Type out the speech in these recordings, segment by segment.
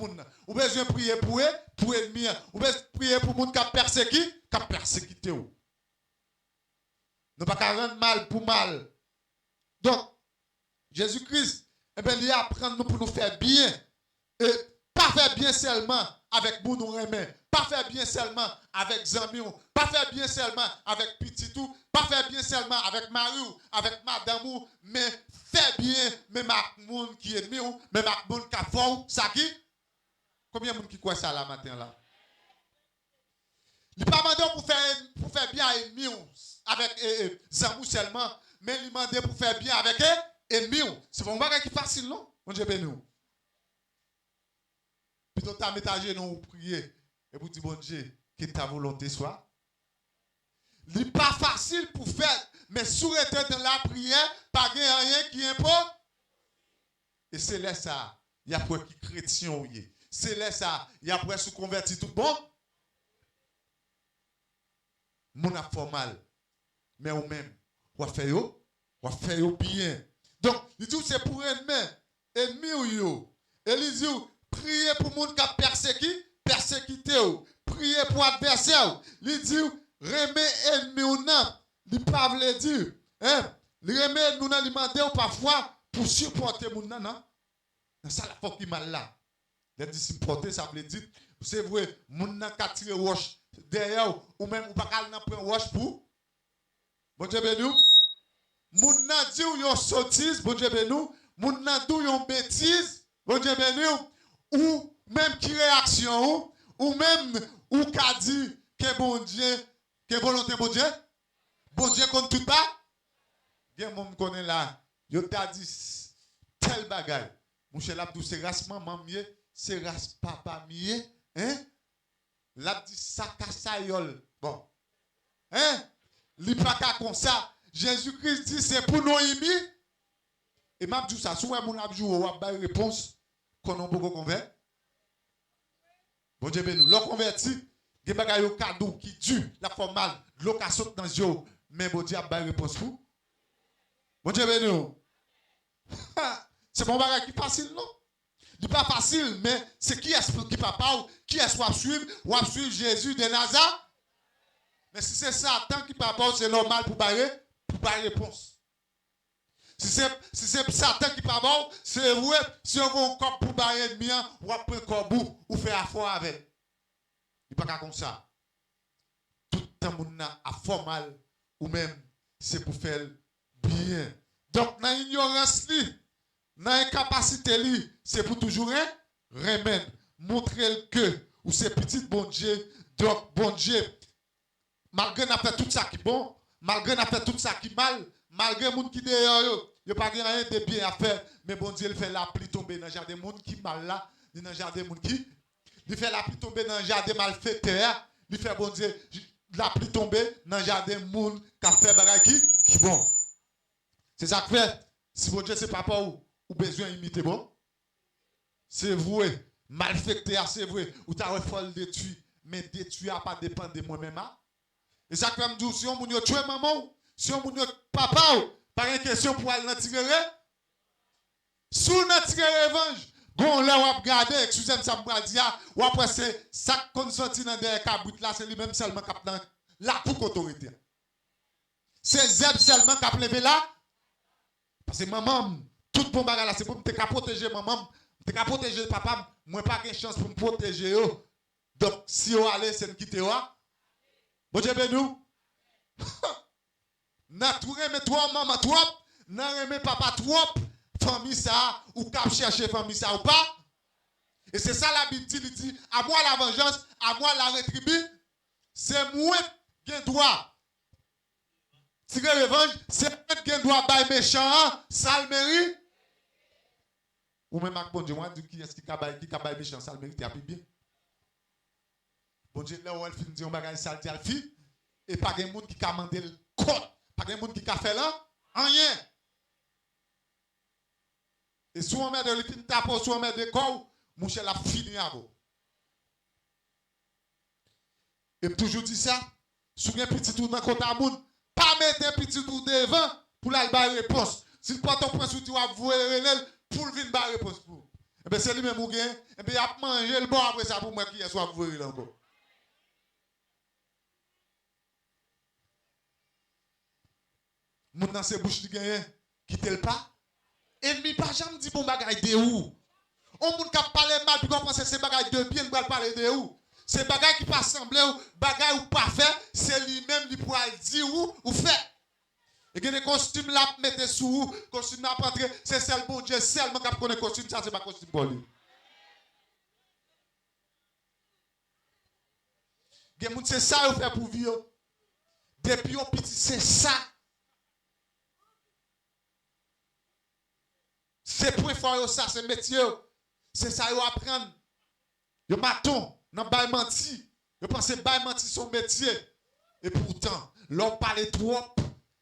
monde. Ou besoin prier pour ennemi. Ou besoin prier pour monde qui a persécuté ou. Nous pas rendre mal pour mal. Donc Jésus-Christ, eh bien, il apprend nous pour nous faire bien. Et pas faire bien seulement avec nous remet. Pas faire bien seulement avec Zami, pas faire bien seulement avec Petitou, pas faire bien seulement avec Marie, avec Madame, mais faire bien même avec monde qui est ennemi, même avec monde qui a fort, ça qui? Combien de monde qui croit ça là matin là? Il n'est pas demandé pour faire bien à ennemi avec Zamou seulement, mais il demande pour faire bien avec ennemi. C'est pas un bagage qui est facile, non? Mon Dieu béni. Plutôt ta métagé non prier et pour dire bon Dieu que ta volonté soit. Il n'est pas facile pour faire, mais sous être dans la prière, pas rien qui impose. Et c'est là ça, il y a pour qui chrétien. C'est là ça, il y a pour se convertir tout bon. Mon a fait mal. Mais ou même, ou fait bien. Donc, il dit c'est pour ennemi ou yo. Et il dit priez pour monde qui a persécuté ou. Priez pour adversaire. Il dit remet ennemi ou non. Il pas veut dire. Hein? Il remet nous nan demander parfois pour supporter moun nan non. Ça la fois qui mal là. Les dit supporter ça veut dire c'est vrai moun nan ka tirer roche derrière ou même ou pas kal nan prendre roche pour. Bon Dieu béni. Moun nan di ou yon sottise, bon Dieu béni. Moun nan dou yon bêtise, bon Dieu béni. Ou même qui réaction ou même ou ka dit que bon Dieu, que volonté bon Dieu compte tout pas. Gen moun connaît là, yo t'a dit tel bagay. Mon cher l'abdou c'est race maman mieux, c'est race papa mieux, hein? L'ab dit sakasayol. Bon. Hein? Li pa ka comme ça. Jésus-Christ dit c'est pour nous aimer. Et m'a dit ça, soit mon abjou ou a ba réponse qu'on on peut convaincre. Bon Dieu béni, l'on converti, gen bagay yo cadeau qui dure, la formal, l'on ka saute dans yo, mais bon Dieu a ba réponse pour. Bon Dieu béni. C'est pas un bagay qui facile non. C'est pas facile, mais c'est qui est qui papa ou qui est soit suivre Jésus de Nazareth. Mais si c'est ça, tant qu'il papa c'est normal pour barrer réponse. Si c'est Satan qui papa, c'est vrai, si on va un corps pour barrer bien, ou après corps ou faire affaire avec. Il pas comme ça. Tout le monde a formal ou même c'est pour faire bien. Donc dans l'ignorance dans l'incapacité c'est pour toujours remettre, montrer que ou c'est petit bon Dieu. Donc bon Dieu malgré n'a fait tout ça qui bon, malgré n'a fait tout ça qui mal, malgré moun qui dehors yo pas rien de bien à faire, mais bon Dieu il fait la pluie tomber dans jardin monde qui mal là, dans jardin monde qui il fait la pluie tomber dans jardin malfaiteur, il fait bon Dieu la pluie tomber dans jardin monde qui a fait bagay qui bon. C'est ça que fait si bon Dieu c'est papa ou besoin imiter bon. C'est vrai, malfaiteur c'est vrai, ou ta folle détruit, mais détruire pas dépendre de moi-même. Et ça comme dit si on moun yo tué maman, si on moun yo papa, pas une question pour aller dans tirer. Sous dans tirer revanche, gon là on va regarder, excusez-moi ça me dire, ou après c'est ça consenti dans des cabrit là, c'est lui même seulement cap dans la pour autorité. C'est Zeb seulement cap lever là. Parce que maman, tout bon bagage là c'est pour me protéger maman, me protéger papa, moi pas de chance pour me protéger yo. Donc si on allait c'est quitter wa. Bon Dieu bénou. N'a tout remet toi maman trop, n'a remet papa trop, famille ça ou cap chercher famille ça ou pas. Et c'est ça la Bible dit, à moi la vengeance, à moi la rétribution. C'est moi qui doit tirer revanche, c'est moi qui doit bailler méchant, sale mérite. Ou même avec bon Dieu, moi dis qui est-ce qui bailler méchant, sale mérite, tu as bien. Bon Dieu, là où elle finit dire un bagage sale, elle fit, et pas de monde qui a demandé le code, pas de monde qui a fait là, rien. Et si on met de l'épine tapo, si on met de corps, mon cher la fini à vous. Et toujours dit ça, si un petit tour dans le côté à moun, pas mettre un petit tour devant pour la réponse. Si le porte au point sur tu vas voir pour le venir réponse pour. Et bien c'est lui-même ou gain, et puis il a mangé le bon après ça pour moi qui est soit pour vous encore. Moun dans ses bouches qui gagne, quitte le pas. Ennemi pas jamais dit bon bagaille de où. On moun k'ap parler mal puis qu'on pense c'est bagaille de bien pour parler de où. C'est bagaille qui pas semblé ou bagaille ou pas fait, c'est lui-même qui pourra dire ou fait. Et que les costumes là mettez sous costume là rentrer, c'est celle bon Dieu seulement qui connaît costume ça c'est pas costume pour lui. Gen moun c'est ça ou fait pour vivre. Depuis au petit c'est ça. C'est point fort ça, c'est métier. C'est ça yo apprendre. Yo maton, nan bay menti. Yo pense bay menti son métier. Et pourtant, l'on parle trop,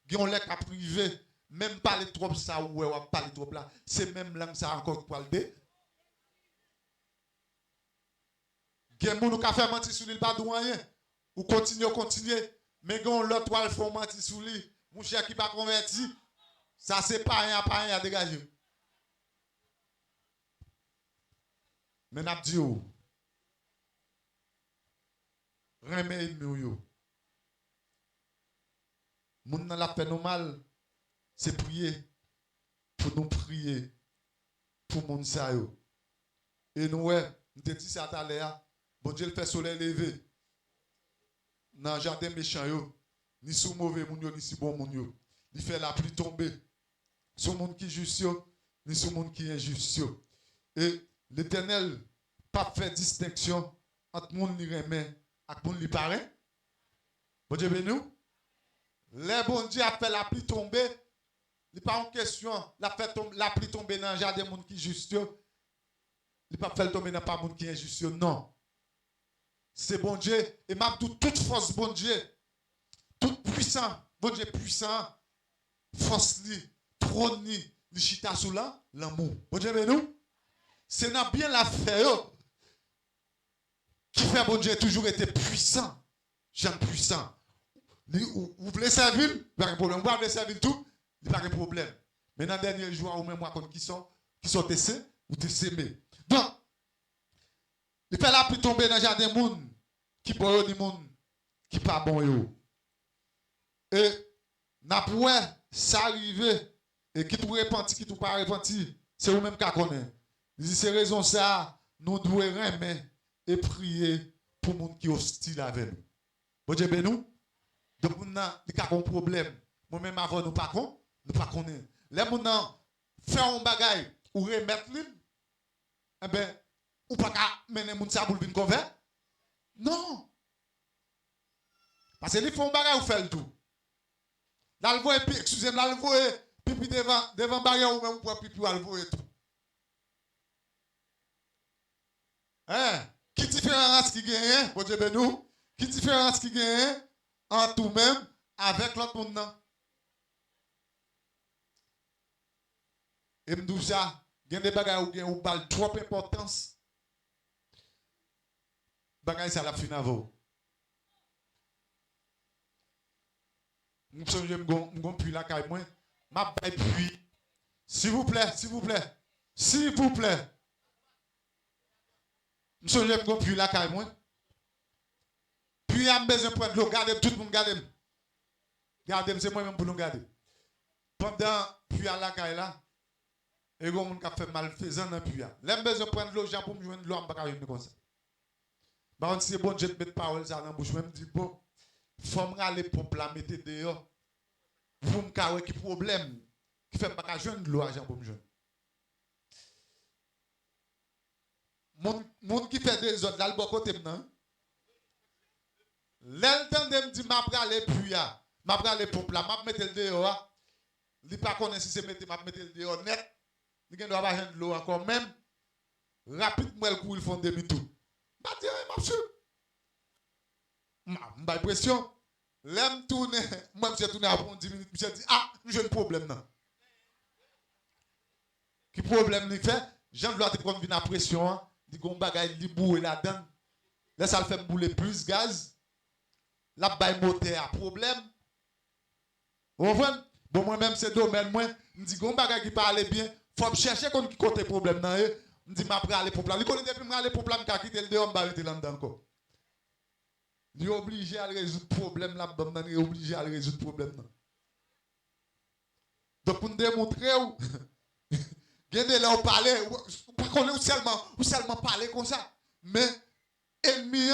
yon lè ka privé. Même parler trop ça ou parler trop là, c'est même langue ça encore pour le dé. Gen moun ka fait menti sur lui pas doyen. Ou continuer, mais gon l'autre toile font menti sur lui. Mon cher qui pas converti, ça c'est pas rien à dégager. Mais n'a dit ou remè ennemi yo. Moun nan la fait nous mal, c'est prier pour nous prier pour moun sa yo. Et nous nous te dit ça tout à l'heure, bon Dieu le fait soleil lever. Dans jardin méchant yo, ni sous mauvais moun yo ni si bon moun yo. Il fait la pluie tomber. Sur moun qui juste yo, ni sur moun qui injuste yo. Et l'Éternel pas fait distinction entre moun li remet et moun li paraît. Bon Dieu béni nous. Les bon Dieu a fait la pluie tomber. Il pas en question la pluie tomber dans le jardin moun qui juste yo. Il pas fait tomber dans pas moun qui injuste yo. Non. C'est bon Dieu et m'a toute force bon Dieu. Tout puissant, bon Dieu puissant. Force li, trône li chita sous l'amour. Bon Dieu béni nous. C'est dans bien l'affaire qui fait bon Dieu toujours été puissant. J'aime puissant. Vous voulez servir, pas de problème. Vous voulez servir tout, il n'y a pas de problème. Mais dans le dernier jour, ou même moi, qui sont tessés, ou tessémés. Donc, il fait la pluie tomber dans le jardin moun, qui bon ni moun, qui pas bon yo. Et, n'a pas ça arrive, et qui tout repenti, qui tout pas repenti, c'est vous-même qui connaissez. C'est raison ça, nous devons remettre et prier pour les gens qui sont hostiles avec nous. Bon Dieu béni nous. Donc, nous avons un problème. Moi-même, avant, nous ne pas connaître. Les gens font un bagage ou remettre lui, eh bien, ou pas mener les gens pour venir convaincre. Non. Parce qu'ils font un bagage ou fait le tout. Dans le voie, excusez-moi, dans le voie, pipi devant barrière ou même pour pipi ou le voie tout. Hein? Qui différence qui gagne, bon Dieu béni nous, qui différence qui gagne en tout même avec l'autre monde. Et me dis ça, il y a des bagages où parle trop d'importance. Bagages ça la fin avant. Nous sommes je puis la caille moi, m'a puis s'il vous plaît, s'il vous plaît. S'il vous plaît. Monsieur, je vais puis la caille moi. Puis il y a besoin de prendre l'eau, gardez tout le monde, gardez. Gardez, c'est moi-même pour nous garder. Pendant puis à la caille là, et il y a des gens qui fait malfaisant dans le puits. L'aime besoin de prendre l'eau, j'ai pour me joindre l'eau, je ne peux pas comme ça. Par contre, si c'est bon, je te mets parole ça dans la bouche, je me dis, bon, il faut me râler pour la mettre dehors. Pour me carrer qui problème, qui fait pas joindre l'eau, j'ai pour me joindre. Mon qui fait des autres, là, le bon côté maintenant. L'entendez me dit, m'a pralé puis m'a pralé pompe là, m'a mettre le dehors. Il pas connaît si c'est mettre m'a mettre le dehors net. Il ne doit pas joindre l'eau encore même. Rapidement le coup il font demi-tour. Bah dire m'a sûr. M'a pression. L'aime tourner, moi je tourner après 10 minutes, je dis j'ai un problème là. Qui problème il fait? Jean doit te prendre une pression, dit gon bagaille li boué là-dedans. Là ça le fait bouler plus gaz. La baille moteur problème. Vous comprenez? Bon moi même c'est domaine moi, me dit gon bagaille qui parle bien, faut chercher qui côté problème là me dit, je vais aller pour plan. Il connaît depuis que je vais aller pour plan, je vais quitter le dehors, je vais arrêter là-dedans encore. Il est obligé à résoudre le problème là-dedans, il est obligé à résoudre le problème. Donc, pour nous démontrer, gardez là, on parler, ou seulement parler comme ça. Mais, ennemi,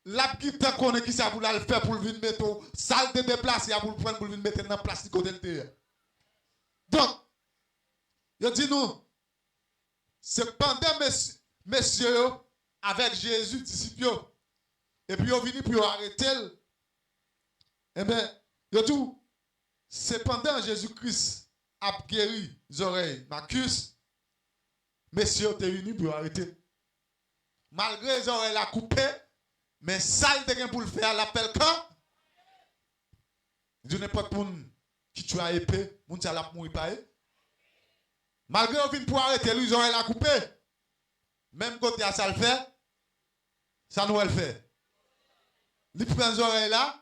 la petite qu'on est qui ça pour le faire pour venir mettre salle de déplacer pour le prendre pour venir mettre dans la place côté de. Donc, je dis nous, c'est pendant messieurs avec Jésus, disciples, et puis ils viennent pour arrêter. Eh bien, je dis, c'est pendant Jésus-Christ a guéri les oreilles, Marcus, messieurs sont venus pour arrêter. Malgré les oreilles la coupé, mais ça il pour le faire, l'appel quand? Je n'ai pas de monde qui tue à épée, moun ça l'a mourir pas. Malgré qu'on vient pour arrêter, lui, ils ont la coupé. Même côté à ça le fait, ça nous le fait. Il prend les oreilles là.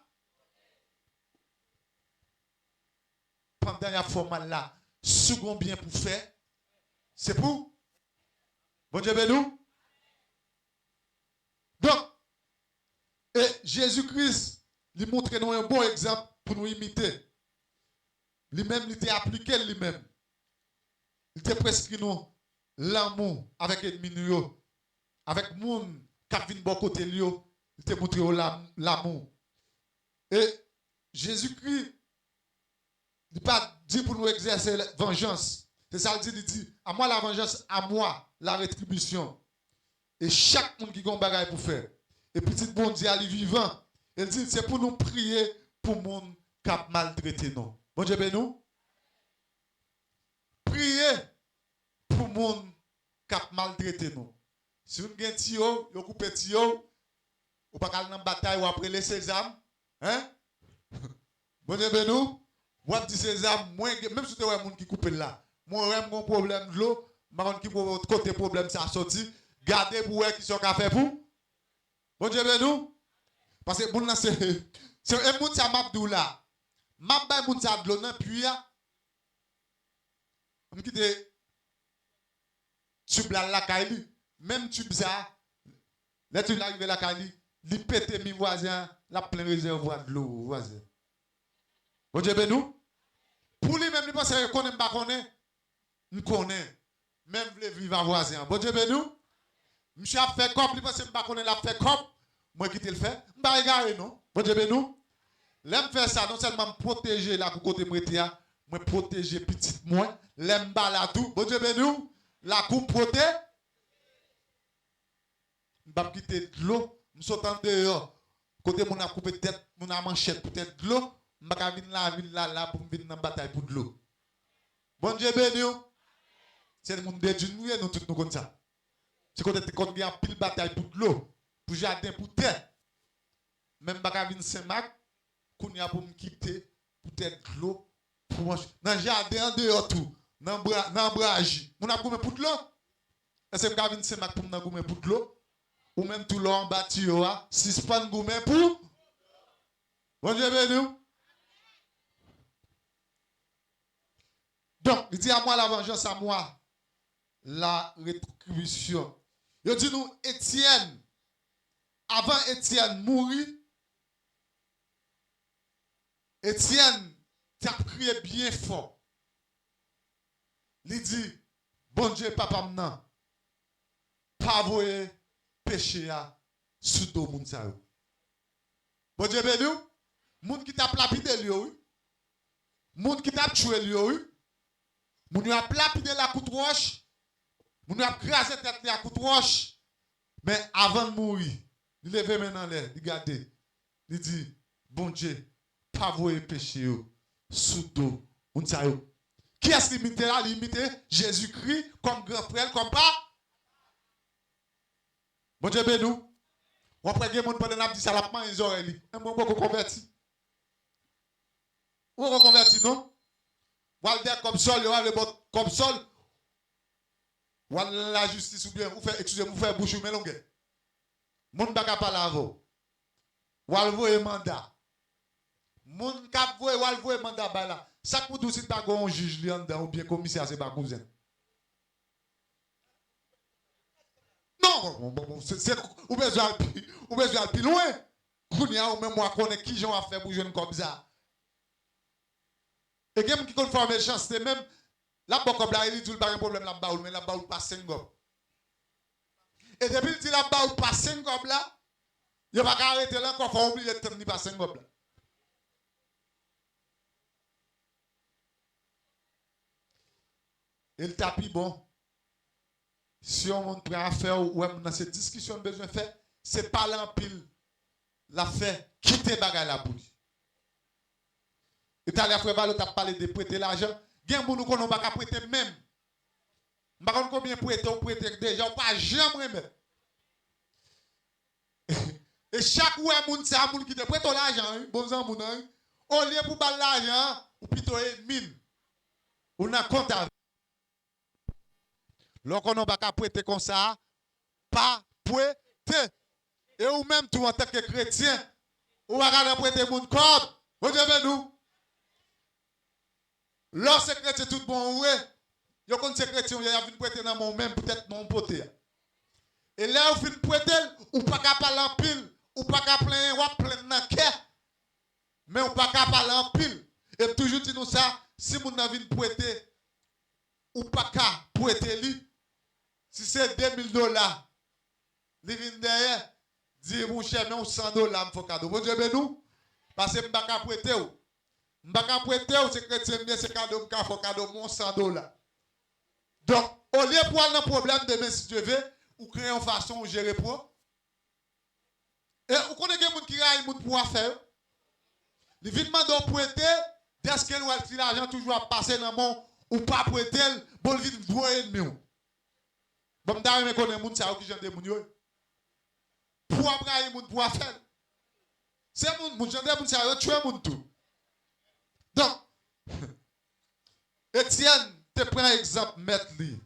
Pendant la forme là, second bien pour faire, c'est pour. Bon Dieu nous. Donc, et Jésus-Christ, lui montre nous un bon exemple pour nous imiter. Lui-même, il était appliqué lui-même. Il te prescrit nous l'amour avec l'ennemi nous, avec moun qui vient bon côté lui, il te montré l'amour. Et Jésus-Christ, il n'a pas dit pour nous exercer la vengeance. C'est ça il dit, à moi la vengeance, à moi la rétribution. Et chaque monde qui a un bagage pour faire. Et petit bon Dieu, il est vivant. Il dit, c'est pour nous prier pour le monde qui a maltraité nous. Bon Dieu, ben nous. Priez pour le monde qui a maltraité nous. Si vous avez un tio, vous coupez tio, vous ne pouvez pas aller dans la bataille ou après les sésames. Hein? Bon Dieu, ben nous. Vous avez dit sésame, même si vous avez un monde qui coupe là, moi, j'ai un problème de l'eau, je qui pour côté problème, ça sorti. Gardez pour eux qui sont café pour. Bon Dieu, ben nous. Parce que bon, c'est un monde qui a mabdou là. Mabba moun sa de l'eau, puis on quitte tube la caille, même tube ça, là tu arrives la caille, il pète mi voisin, la plein réservoir de l'eau voisin. Bon Dieu ben nous. Pour lui même il pense que connaît pas connaît, nous connaît. Même vle vivre voisin. Bon Dieu ben nous. Monsieur a fait comme il pense que pas connaît la fait comme moi qui te le fait, m'pa regarder non. Bon Dieu ben nous. L'aime faire ça non seulement protéger la côté mretia, moi protéger petite moi, l'aime bala tout. Bon Dieu ben nous, la coupe protège. M'pa quitter de l'eau, m'sautant dehors. Côté mon a coupé tête, mon a manchette peut-être de l'eau, m'pa venir la ville là pour venir dans bataille pour de l'eau. Bon Dieu ben nous. C'est le monde de Dieu nous tout nous comme ça. C'est quand on vient pile bataille pour de l'eau, pour jardin pour terre. Même pas venir Saint-Marc qu'on y a pour me quitter, peut-être de l'eau, pour manger. Dans le jardin, en dehors tout, dans le brage. On a gommé pour de l'eau. Est-ce que vous avez Saint-Marc pour me gommé pour de l'eau? Ou même tout l'eau en bâti, si ce n'est pas gommé pour? Bon Dieu, béni. Donc, il dit à moi la vengeance, à moi la rétribution. Il dit nous, Étienne, avant Étienne mourir, Étienne t'a prié bien fort. Il dit, bon Dieu, papa, maintenant, pas voyer péché à sous dos moun sa yo. Bon Dieu, béni, moun qui t'a lapidé lui, oui. Moun qui t'a tué lui, oui. Moun qui a lapidé la coupe roche. Moun qui a crasé tête la coupe roche. Mais avant de mourir, il lève maintenant l'air, il regarde, il dit, bon Dieu, pas voyer péché sous dos moun sa yo. Qui est-ce qui limité là? Limité Jésus-Christ comme grand frère, comme pas? Bon Dieu, ben nous. On prend des gens pendant la dit ça, la main, ils oreilles. Un bon beaucoup converti. Ou on converti, non? Ou on le comme sol, ou on le bot comme sol. Ou on la justice, ou bien, vous faites, excusez-moi, vous faites bouche ou melongue. Moun baka pas la vo. Ou on le voye mandat. Moun kap voye, ou on le voye mandat ba la. Ça pour tout si pas un juge li en dedans ou bien commissaire c'est pas cousin. Non, ou besoin de plus loin. Kounia ou même moi connais qui j'en a fait pour jeune comme ça. Et quelqu'un qui compte faire méchanceté même la bon comme là il dit pas un problème là bas mais là bas pas 5 gob. Et depuis il dit là bas pas 5 gob là, il va pas arrêter là encore faut oublier de tenir pas 5 gob là. Et le tapis bon. Si on montre à faire ou dans cette discussion besoin de faire, c'est pas l'empile la fait quitter bagay la pour lui. Et t'as la frère t'as parlé de prêter l'argent, gen moun nous connait pas prêter même. Pas connait combien prêter déjà pas jamais remettre. Et chaque fois moun ça moun qui te prête l'argent, bon sang moun au lieu pour bal l'argent ou plutôt mine. On a compte avec. Lorsqu'on n'a pas prêter comme ça, pas prêter. Et ou même tout en tant que chrétien, ou va prêter mon corps. Vous devez nous. Lorsque chrétien tout bon, ouais. Yo quand c'est chrétien, il y a une prêter dans mon même peut-être mon poté. Et là vous fin prêter, ou pas capable en pile, ou pas capable plein dans cœur. Mais ou pas capable en pile. Et toujours dit nous ça, si vous n'avez pas prêter ou pas capable prêter lui. Si c'est $2000, il vient derrière, dit mon cher, mais $100, il faut cadeau. Vous Dieu nous, parce que je ne peux pas prêter. Je ne peux pas prêter, c'est chrétien, mais c'est cadeau, il faut cadeau, mon $100. Donc, au lieu de prendre un problème demain, si Dieu veut, ou créer une façon de gérer pour. Et vous connaissez des gens qui ont des gens pour faire. Il vient demander prêter, dès que l'argent toujours passer dans mon, ou pas prêter, bon, il vient voir mieux. Bon, d'ailleurs, je connais les gens qui sont des gens. Pour après, les gens pour faire. C'est les gens qui sont tués les gens tout. Donc, Étienne, te prends un exemple, maître li,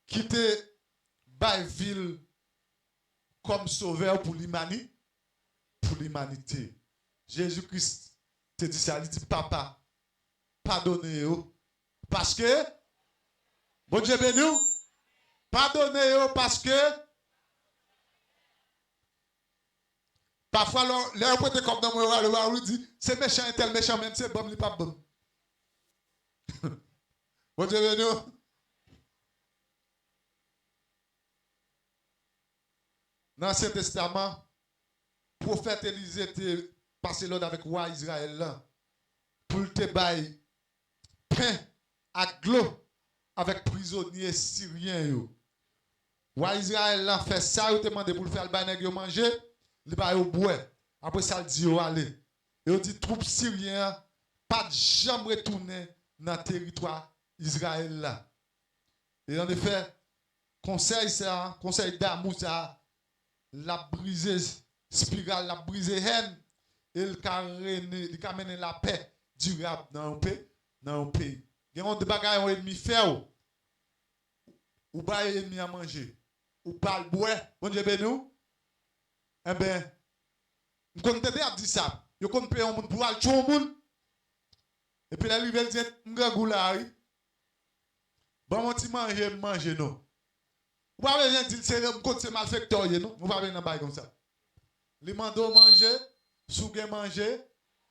qui te baille ville comme sauveur pour l'humanité. Jésus-Christ te dit ça, il dit, papa, pardonnez-vous. Parce que, bon Dieu béni, pardonnez-vous parce que, parfois, les gens comme dans mon roi, il dit, c'est méchant et tel méchant, même c'est bon, il n'est pas bon. Bon Dieu béni. Dans l'Ancien Testament, le prophète Élisée était passé l'ordre avec roi Israël là, pour te bailler pain à l'eau avec prisonniers syriens. Roi Israël là fait ça, il te demande pour le faire le bain manger, il va au bois. Après ça, il dit allez. Et il dit troupes syriennes pas jamais retourner dans le territoire Israël là. Et en effet, conseil d'amour ça, la brisé spirale, la brisé haine, et il a mené la paix durable dans un pays. Il y a des bagages qui ennemi fait ou pas ennemi à manger, ou pas le boire, bon Dieu bénou. Eh bien, nous connaissons dit ça. Vous connaissez un monde pour aller tuer un monde. Et puis la nouvelle dit, m'gagoulari. Bon, mon petit manger non. Vous ne pouvez pas dire que c'est malfecteur, non? Vous ne pouvez pas dire comme ça. Les mandos manger, souga manger,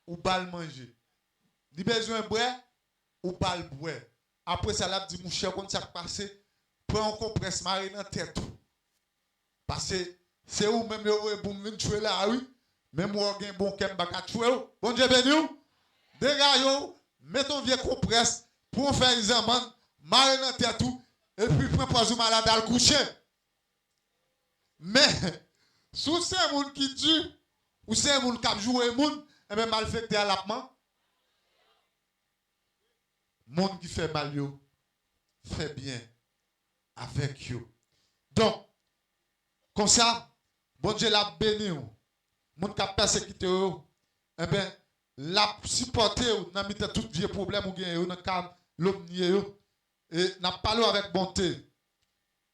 ou bal manger. Les besoin de boire, ou bal boire. Après ça, là, dit, mon cher, quand ça passe, prends un compresse marine dans la tête. Parce que c'est où même vous venez tuer là, oui. Même vous avez un bon kem baka tuer. Bon Dieu béni. Dégagez, mettez un vieux compresse pour faire les amendes, marine dans la tête. Et puis, prends pas malade à le coucher. Mais, si c'est un monde qui tue, ou c'est un monde qui a joué un monde, et bien malfecté à l'appement. Monde qui fait mal, fait bien avec eux. Donc, comme ça, bon Dieu l'a béni. Monde qui a persécuté, eh bien, l'a supporté, n'a mis tout vieux problème ou bien, n'a pas l'omnié. Et n'a parlé avec bonté.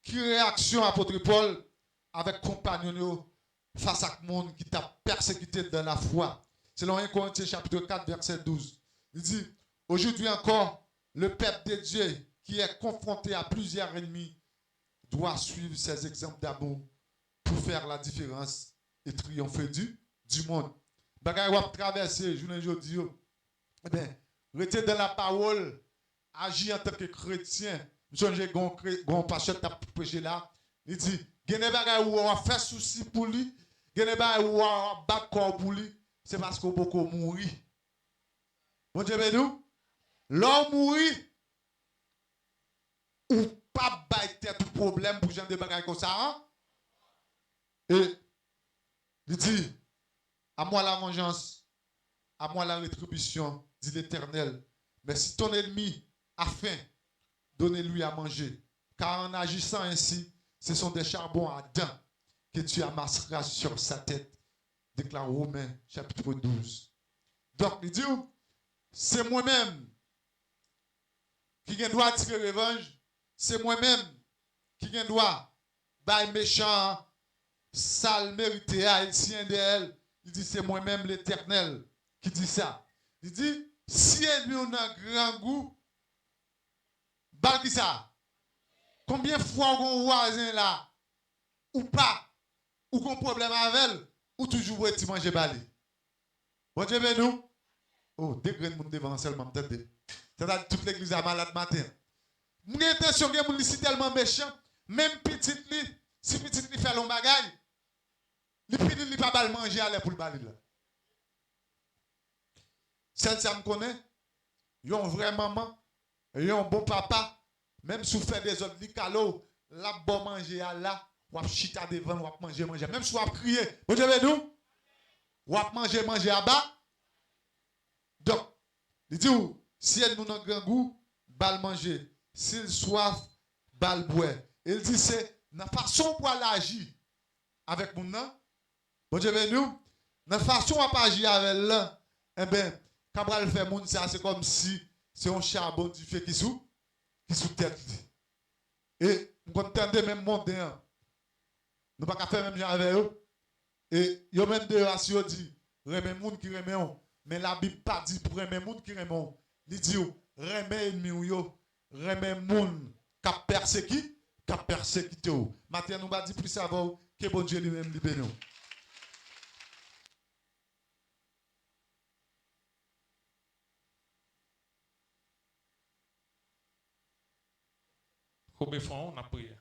Qui réaction apôtre Paul avec compagnon face à monde qui t'a persécuté dans la foi. Selon 1 Corinthiens chapitre 4 verset 12. Il dit, aujourd'hui encore, le peuple de Dieu qui est confronté à plusieurs ennemis doit suivre ces exemples d'amour pour faire la différence et triompher du monde. Bagay wap traverser, je ne dis, eh bien, rester dans la parole, agir en tant que chrétien. J'ai un pasteur qui a prêché là. Il dit, il y a des bagay où on fait souci pour lui, il y a des bagay où on bat corps pour lui, c'est parce qu'on peut mourir. Bon Dieu, nous, l'homme mourit, ou pas battre tout problème pour genre de bagay comme ça. Hein? Et il dit, à moi la vengeance, à moi la rétribution, dit l'Éternel. Mais si ton ennemi a faim, donnez-lui à manger. Car en agissant ainsi, ce sont des charbons ardents que tu amasseras sur sa tête. Déclare Romains chapitre 12. Donc, il dit, c'est moi-même qui dois tirer revanche. C'est moi-même qui dois bailler méchant, sale, mérité, haïtien d'elle. Il dit, c'est moi-même l'Éternel qui dit ça. Il dit, si elle lui a un grand goût, bal qui ça? Combien de fois on voisin là, ou pas, ou qu'on problème avec elle, ou toujours pour être manger balé? Bon Dieu, nous. Oh, des grains de monde devant seulement, peut-être. C'est-à-dire toute l'église a malade matin. Mon intention, que mon ici tellement méchant, même petit li, si petit li fait long bagaille, li petit li pas mal manger à l'air pour le balai là. Celle ça me connaît, yon vrai maman, yon bon papa, même si vous faites des autres li calo, la bon manger à là, ou ap chita devant, ou ap manger même si vous ap crier, vous avez nous, ou ap manger à bas. Donc, il dit, si elle nous a un grand goût, bal manger. S'il soif, bal boire. Il dit, c'est la façon pour agir avec mon nom. Bon Dieu, nous, la façon pour agir avec là, eh bien, quand on fait mon ça, c'est comme si c'est un charbon du feu qui sous tête. Et on entend même monter. Nous ne pouvons pas faire même avec eux. Et il y a même des ratios dit, remet moun qui remet on. Mais la Bible pas dit pour remet moun qui remet on. Il dit, remet ennemi ou yo, remet moun qui persécuté ou. Maintenant, nous va dire plus avant que bon Dieu lui-même libère nous. Combien de fois on a prié?